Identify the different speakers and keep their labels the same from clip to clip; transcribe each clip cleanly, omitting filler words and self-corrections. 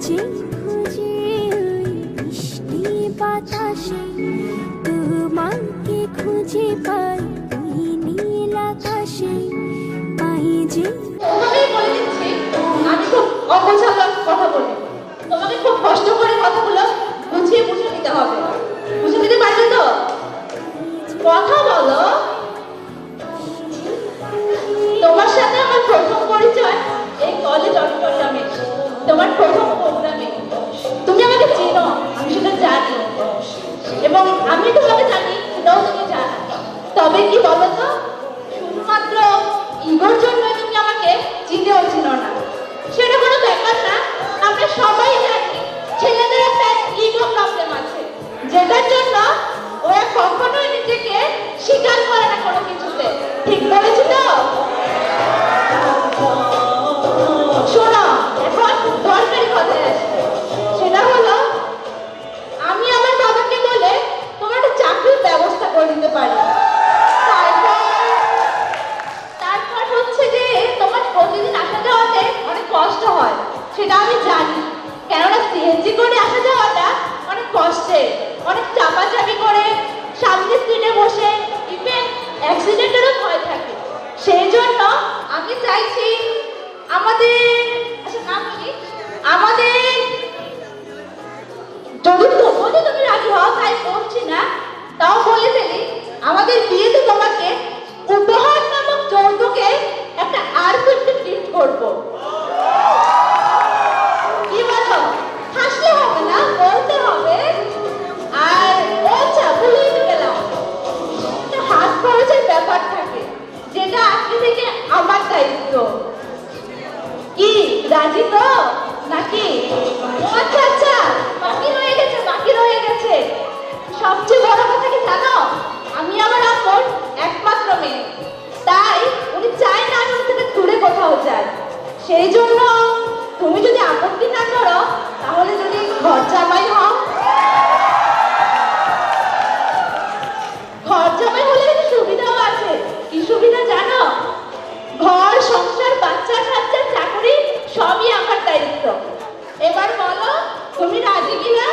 Speaker 1: যে খুঁজে ওই মিষ্টি বাতাসে তোমাকে খুঁজে পাই ওই নীল আকাশে পাই যে।
Speaker 2: তোমাকেই বলে দিচ্ছি, আমি খুব অগোছালো কথা বলি। তোমাকে খুব কষ্ট করে কথাগুলো বুঝিয়ে বুঝে নিতে হবে। বুঝে নিতে পারবে তো? কথা বলো। তোমার সাথে আমার প্রথম পরিচয় এই কলেজ অডিটোরিয়ামে, তোমার প্রথম প্রোগ্রামে। তুমি আমাকে চেনো, আমি সেটা জানি, এবং আমি তোমাকে জানি, সেটাও তুমি জানো। তবে কি বলো তো, শুধুমাত্র ইগোর জন্য তুমি আমাকে চিনেও চিনো না, সেটা কোনো ব্যাপার না। আমরা সবাই জানি ছেলেদের একটা ইগো প্রবলেম আছে, যেটার জন্য ওরা কখনোই নিজেকে স্বীকার করে না কোনো কিছুতে। ঠিক বলেছি তো? শোনো, এখন দরকারি কথায় আসি। সেটা হলো, আমি আমার বাবাকে বলে তোমার একটা চাকরির ব্যবস্থা করে দিতে পারি। তারপর হচ্ছে যে তোমার প্রতিদিন আসা যাওয়াতে অনেক কষ্ট হয়, সেটা আমি জানি। কেননা সিএনজি করে আসা যাওয়াটা অনেক কষ্টের, অনেক চাপাচাপি করে সামনের সিটে বসে, ইভেন অ্যাক্সিডেন্টেরও ভয় থাকে। সেই জন্য আমি চাইছি আমাদের, আচ্ছা নাম কি, আমাদের, যদি তুমি রাজি হও, তাই বলছি না, তাও বলে ফেলি, আমাদের বিয়েতে তোমাকে উপহার নামক যৌতুকে একটা R50 গিফট করবো। কি বলো? হাসলে হবে না, বলতে হবে। আর আচ্ছা, ভুলেই তো গেলাম, একটা হাত খরচের ব্যাপার থাকে, যেটা আজকে থেকে আমার দায়িত্ব। কি রাজি তো নাকি? আচ্ছা আচ্ছা, বাকি রয়ে গেছে, বাকি রয়ে গেছে। সবচেয়ে বড় কথা কি জানো? আমি আমার আম্মুর একমাত্র মেয়ে, তাই উনি চায় না আমি ওর থেকে দূরে কোথাও যাই। সেই জন্য তুমি যদি আপত্তি না করো, তাহলে যদি ঘর জামাই হও। ঘর জামাই হলে একটু সুবিধাও আছে। কি সুবিধা জানো? ঘর, সংসার, বাচ্চা কাচ্চা, চাকরি সবই আমার দায়িত্ব। এবার বলো, তুমি রাজি কিনা?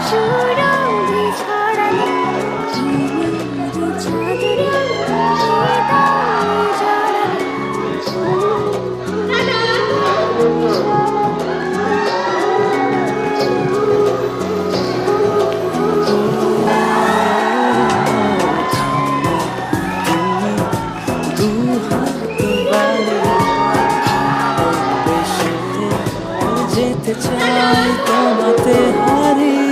Speaker 1: সুরঙ্গে ছড়ানো ঝিমির চাঁদরে শীতল
Speaker 3: যেতে চাই তোমাতে হারিয়ে।